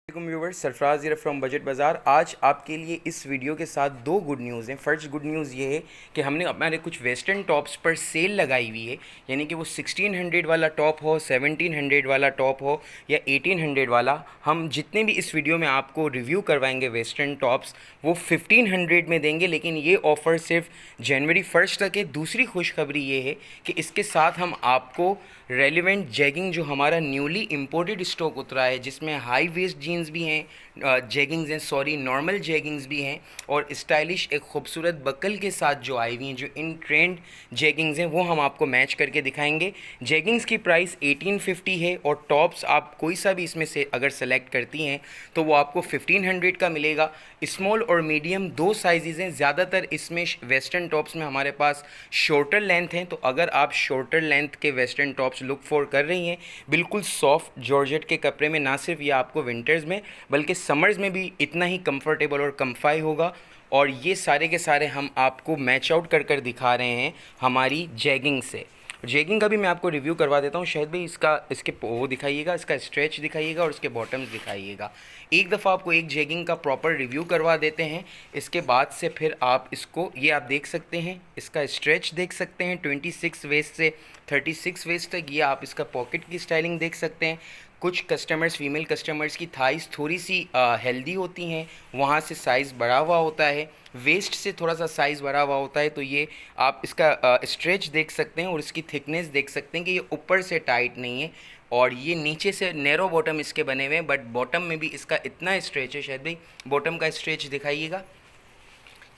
Viewers, Sarfaraz Heera from Budget Bazaar. आज आपके लिए इस वीडियो के साथ दो गुड न्यूज़ हैं। फर्स्ट गुड न्यूज़ ये है कि हमने हमारे कुछ वेस्टर्न टॉप्स पर सेल लगाई हुई है, यानी कि वो 1600 वाला टॉप हो, 1700 वाला टॉप हो या 1800 वाला, हम जितने भी इस वीडियो में आपको रिव्यू करवाएंगे वेस्टर्न टॉप्स वो 1500 में देंगे। लेकिन ये ऑफ़र सिर्फ जनवरी 1 तक है। दूसरी खुशखबरी ये है कि इसके साथ हम आपको रेलिवेंट जैगिंग, जो हमारा न्यूली इम्पोर्टेड स्टॉक उतरा है, जिसमें हाई वेस्ट जीन्स भी हैं, जैगिंग्स हैं, सॉरी नॉर्मल जैगिंग्स भी हैं, और स्टाइलिश एक खूबसूरत बकल के साथ जो आई हुई हैं, जो इन ट्रेंड जैगिंग्स हैं, वो हम आपको मैच करके दिखाएंगे। जैगिंग्स की प्राइस 1850 है और टॉप्स आप कोई सा भी इसमें से अगर सेलेक्ट करती हैं तो वो आपको 1500 का मिलेगा। स्मॉल और मीडियम दो साइज़ हैं। ज़्यादातर इसमें वेस्टर्न टॉप्स में हमारे पास शॉर्टर लेंथ हैं, तो अगर आप शॉर्टर लेंथ के वेस्टर्न टॉप्स लुक फॉर कर रही हैं, बिल्कुल सॉफ्ट जॉर्जेट के कपड़े में, ना सिर्फ ये आपको विंटर्स में बल्कि समर्स में भी इतना ही कंफर्टेबल और कम्फाई होगा। और ये सारे के सारे हम आपको मैच आउट कर कर दिखा रहे हैं हमारी जैगिंग से। जैगिंग का भी मैं आपको रिव्यू करवा देता हूँ। शायद भी इसके वो दिखाइएगा, इसका स्ट्रेच दिखाइएगा और इसके बॉटम्स दिखाइएगा। एक दफ़ा आपको एक जैगिंग का प्रॉपर रिव्यू करवा देते हैं, इसके बाद से फिर आप इसको, ये आप देख सकते हैं, इसका स्ट्रेच देख सकते हैं 26 वेस्ट से 36 वेस्ट तक। ये आप इसका पॉकेट की स्टाइलिंग देख सकते हैं। कुछ कस्टमर्स, फीमेल कस्टमर्स की थाइस थोड़ी सी हेल्दी होती हैं, वहाँ से साइज़ बढ़ा हुआ होता है, वेस्ट से थोड़ा सा साइज़ बढ़ा हुआ होता है। तो ये आप इसका स्ट्रेच देख सकते हैं और इसकी थिकनेस देख सकते हैं कि ये ऊपर से टाइट नहीं है और ये नीचे से नैरो बॉटम इसके बने हुए हैं, बट बॉटम में भी इसका इतना स्ट्रेच है। शायद भाई बॉटम का स्ट्रेच दिखाइएगा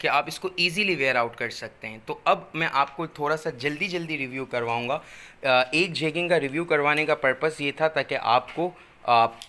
कि आप इसको इजीली वेयर आउट कर सकते हैं। तो अब मैं आपको थोड़ा सा जल्दी जल्दी रिव्यू करवाऊंगा। एक जैगिंग का रिव्यू करवाने का पर्पस ये था ताकि आपको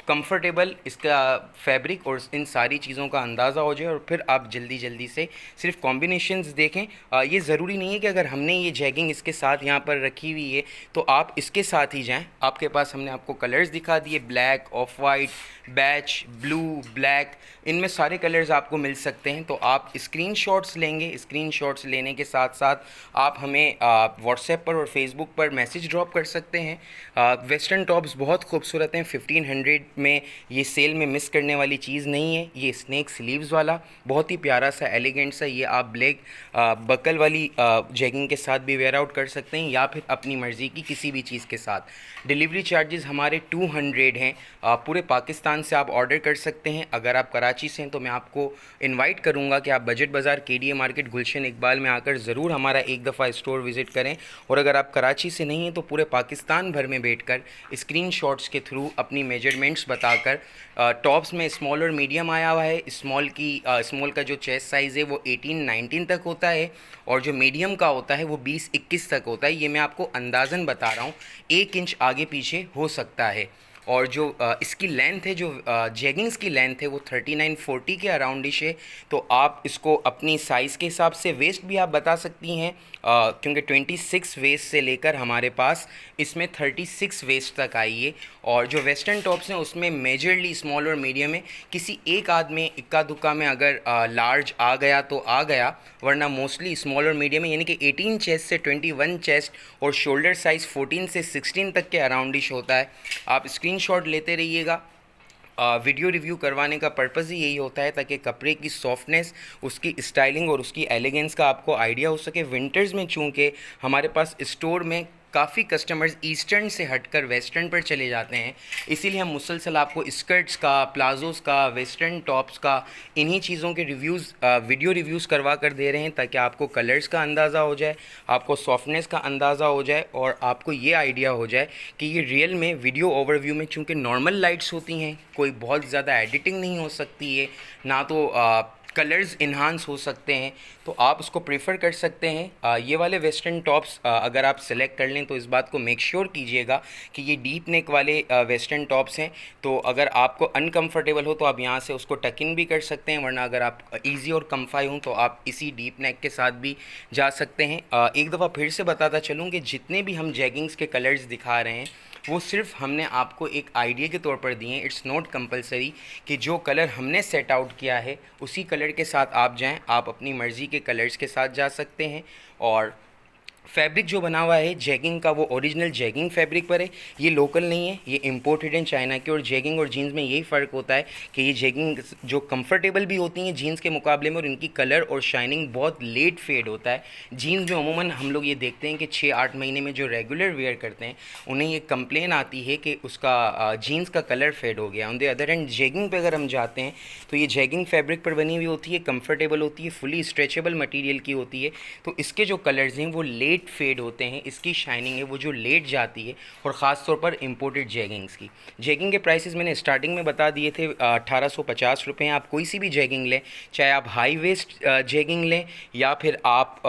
कंफर्टेबल इसका फैब्रिक और इन सारी चीज़ों का अंदाज़ा हो जाए और फिर आप जल्दी जल्दी से सिर्फ कॉम्बिनेशंस देखें। ये ज़रूरी नहीं है कि अगर हमने ये जैगिंग इसके साथ यहाँ पर रखी हुई है तो आप इसके साथ ही जाएं। आपके पास हमने आपको कलर्स दिखा दिए, black, of white, batch, blue, black, इनमें सारे कलर्स आपको मिल सकते हैं। तो आप स्क्रीनशॉट्स लेंगे, स्क्रीनशॉट्स लेने के साथ साथ आप हमें व्हाट्सएप पर और फेसबुक पर मैसेज ड्रॉप कर सकते हैं। वेस्टर्न टॉप्स बहुत खूबसूरत हैं। 1500 में ये सेल में मिस करने वाली चीज़ नहीं है। ये स्नेक स्लीव्स वाला बहुत ही प्यारा सा एलिगेंट सा, ये आप ब्लैक बकल वाली जैगिंग के साथ भी वेयर आउट कर सकते हैं या फिर अपनी मर्ज़ी की किसी भी चीज़ के साथ। डिलीवरी चार्जेस हमारे 200 हैं। पूरे पाकिस्तान से आप ऑर्डर कर सकते हैं। अगर आप कराची से हैं तो मैं आपको इनवाइट करूंगा कि आप बजट बाज़ार केडीए मार्केट गुलशन इकबाल में आकर ज़रूर हमारा एक दफ़ा स्टोर विज़िट करें। और अगर आप कराची से नहीं हैं तो पूरे पाकिस्तान भर में बैठकर स्क्रीनशॉट्स के थ्रू अपनी मेजरमेंट्स बताकर, टॉप्स में स्मॉल और मीडियम आया हुआ है। स्मॉल का जो चेस्ट साइज़ है वो 18-19 तक होता है और जो मीडियम का होता है वो 20-21 तक होता है। ये मैं आपको अंदाज़न बता रहा हूँ, 1 इंच आगे पीछे हो सकता है। और जो इसकी लेंथ है, जो जैगिंग्स की लेंथ है वो 39-40 के अराउंडिश है। तो आप इसको अपनी साइज़ के हिसाब से, वेस्ट भी आप बता सकती हैं, क्योंकि 26 वेस्ट से लेकर हमारे पास इसमें 36 वेस्ट तक आई है। और जो वेस्टर्न टॉप्स हैं उसमें मेजरली स्मॉल और मीडियम है। किसी एक आध में, इक्का दुक्का में अगर लार्ज आ गया तो आ गया, वरना मोस्टली स्मॉल और मीडियम है, यानी कि 18 चेस्ट से 21 चेस्ट और शोल्डर साइज़ 14 से 16 तक के अराउंडिश होता है। आप स्क्रीनशॉट लेते रहिएगा। वीडियो रिव्यू करवाने का पर्पज़ ही यही होता है ताकि कपड़े की सॉफ्टनेस, उसकी स्टाइलिंग और उसकी एलिगेंस का आपको आइडिया हो सके। विंटर्स में चूँकि हमारे पास स्टोर में काफ़ी कस्टमर्स ईस्टर्न से हटकर वेस्टर्न पर चले जाते हैं, इसीलिए हम मुसलसल आपको स्कर्ट्स का, प्लाजोज़ का, वेस्टर्न टॉप्स का, इन्हीं चीज़ों के रिव्यूज़, वीडियो रिव्यूज़ करवा कर दे रहे हैं ताकि आपको कलर्स का अंदाज़ा हो जाए, आपको सॉफ्टनेस का अंदाज़ा हो जाए और आपको ये आइडिया हो जाए कि ये रियल में वीडियो ओवरव्यू में, चूँकि नॉर्मल लाइट्स होती हैं, कोई बहुत ज़्यादा एडिटिंग नहीं हो सकती है, ना तो कलर्स इन्हांस हो सकते हैं, तो आप उसको प्रेफर कर सकते हैं। ये वाले वेस्टर्न टॉप्स अगर आप सेलेक्ट कर लें तो इस बात को मेक श्योर कीजिएगा कि ये डीप नेक वाले वेस्टर्न टॉप्स हैं। तो अगर आपको अनकंफर्टेबल हो तो आप यहाँ से उसको टक इन भी कर सकते हैं, वरना अगर आप इजी और कम्फाई हों तो आप इसी डीप नेक के साथ भी जा सकते हैं। एक दफ़ा फिर से बताता चलूँ कि जितने भी हम जैगिंग्स के कलर्स दिखा रहे हैं वो सिर्फ हमने आपको एक आइडिया के तौर पर दिए हैं। इट्स नॉट कंपलसरी कि जो कलर हमने सेट आउट किया है उसी कलर के साथ आप जाएं। आप अपनी मर्ज़ी के कलर्स के साथ जा सकते हैं और फैब्रिक जो बना हुआ है जैगिंग का वो ओरिजिनल जैगिंग फैब्रिक पर है, ये लोकल नहीं है, ये इम्पोर्टेड है चाइना के। और जैगिंग और जीन्स में यही फ़र्क होता है कि ये जैगिंग जो कंफर्टेबल भी होती हैं जीन्स के मुकाबले में, और इनकी कलर और शाइनिंग बहुत लेट फेड होता है। जीन्स में अमूमन हम लोग ये देखते हैं कि 6-8 महीने में जो रेगुलर वेयर करते हैं उन्हें ये कंप्लेन आती है कि उसका जीन्स का कलर फेड हो गया। On the other hand jegging पे अगर हम जाते हैं तो ये जैगिंग फैब्रिक पर बनी हुई होती है, कंफर्टेबल होती है, फुली स्ट्रेचेबल मटेरियल की होती है। तो इसके जो कलर्स हैं वो लेट फेड होते हैं, इसकी शाइनिंग है वो जो लेट जाती है। और ख़ास तौर पर इंपोर्टेड जैगिंग्स की, जैगिंग के प्राइसेस मैंने स्टार्टिंग में बता दिए थे, 1850 रुपये हैं। आप कोई सी भी जैगिंग लें, चाहे आप हाई वेस्ट जैगिंग लें या फिर आप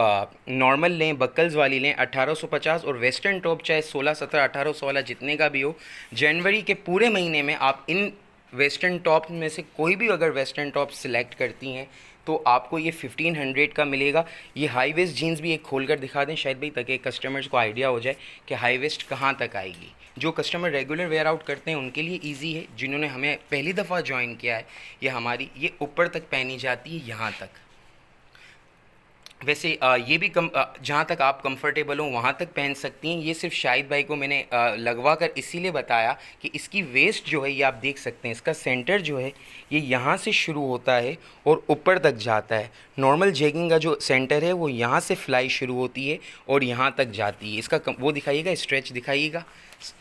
नॉर्मल लें, बकल्स वाली लें, 1850। और वेस्टर्न टॉप चाहे 16, 17, 1800 वाला जितने का भी हो, जनवरी के पूरे महीने में आप इन वेस्टर्न टॉप में से कोई भी अगर वेस्टर्न टॉप सिलेक्ट करती हैं तो आपको ये 1500 का मिलेगा। ये हाई वेस्ट जीन्स भी एक खोल कर दिखा दें शायद भाई, ताकि कस्टमर्स को आइडिया हो जाए कि हाई वेस्ट कहाँ तक आएगी। जो कस्टमर रेगुलर वेयर आउट करते हैं उनके लिए इजी है, जिन्होंने हमें पहली दफ़ा ज्वाइन किया है ये हमारी ये ऊपर तक पहनी जाती है, यहाँ तक। वैसे ये भी जहाँ तक आप कंफर्टेबल हो वहाँ तक पहन सकती हैं। ये सिर्फ शाहिद भाई को मैंने लगवा कर इसीलिए बताया कि इसकी वेस्ट जो है ये आप देख सकते हैं, इसका सेंटर जो है ये यहाँ से शुरू होता है और ऊपर तक जाता है। नॉर्मल जैगिंग का जो सेंटर है वो यहाँ से फ्लाई शुरू होती है और यहाँ तक जाती है। इसका वो दिखाइएगा, स्ट्रेच दिखाइएगा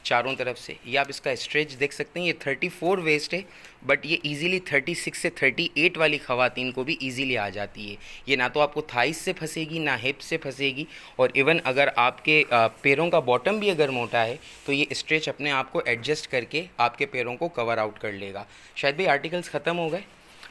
चारों तरफ से, ये आप इसका स्ट्रेच देख सकते हैं। ये 34 वेस्ट है, बट ये इजीली 36 से 38 वाली ख़वातीन को भी इजीली आ जाती है। ये ना तो आपको थाइस से फंसेगी ना हिप से फंसेगी, और इवन अगर आपके पैरों का बॉटम भी अगर मोटा है तो ये स्ट्रेच अपने आप को एडजस्ट करके आपके पैरों को कवर आउट कर लेगा। शायद भाई आर्टिकल्स ख़त्म हो गए।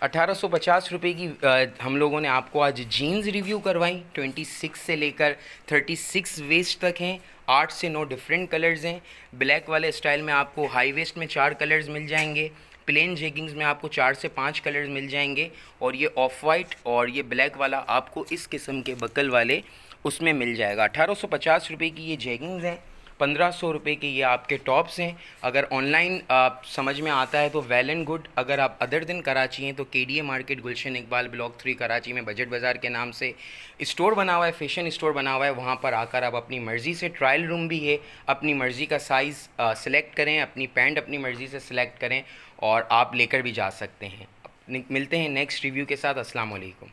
1850 रुपये की हम लोगों ने आपको आज जीन्स रिव्यू करवाई। 26 से लेकर 36 वेस्ट तक हैं, 8 से 9 डिफरेंट कलर्स हैं। ब्लैक वाले स्टाइल में आपको हाई वेस्ट में 4 कलर्स मिल जाएंगे, प्लेन जेगिंग्स में आपको 4 से 5 कलर्स मिल जाएंगे, और ये ऑफ वाइट और ये ब्लैक वाला आपको इस किस्म के बकल वाले उसमें मिल जाएगा। 1850 रुपये की ये जेगिंग्स हैं, 1500 रुपये के ये आपके टॉप्स हैं। अगर ऑनलाइन समझ में आता है तो वेल एंड गुड। अगर आप अदर दिन कराची हैं तो KDA मार्केट, गुलशन इकबाल ब्लॉक 3 कराची में बजट बाज़ार के नाम से स्टोर बना हुआ है, फैशन स्टोर बना हुआ है। वहाँ पर आकर आप अपनी मर्ज़ी से, ट्रायल रूम भी है, अपनी मर्ज़ी का साइज़ सेलेक्ट करें, अपनी पैंट अपनी मर्ज़ी से सिलेक्ट करें और आप लेकर भी जा सकते हैं। मिलते हैं नेक्स्ट रिव्यू के साथ। अस्सलाम वालेकुम।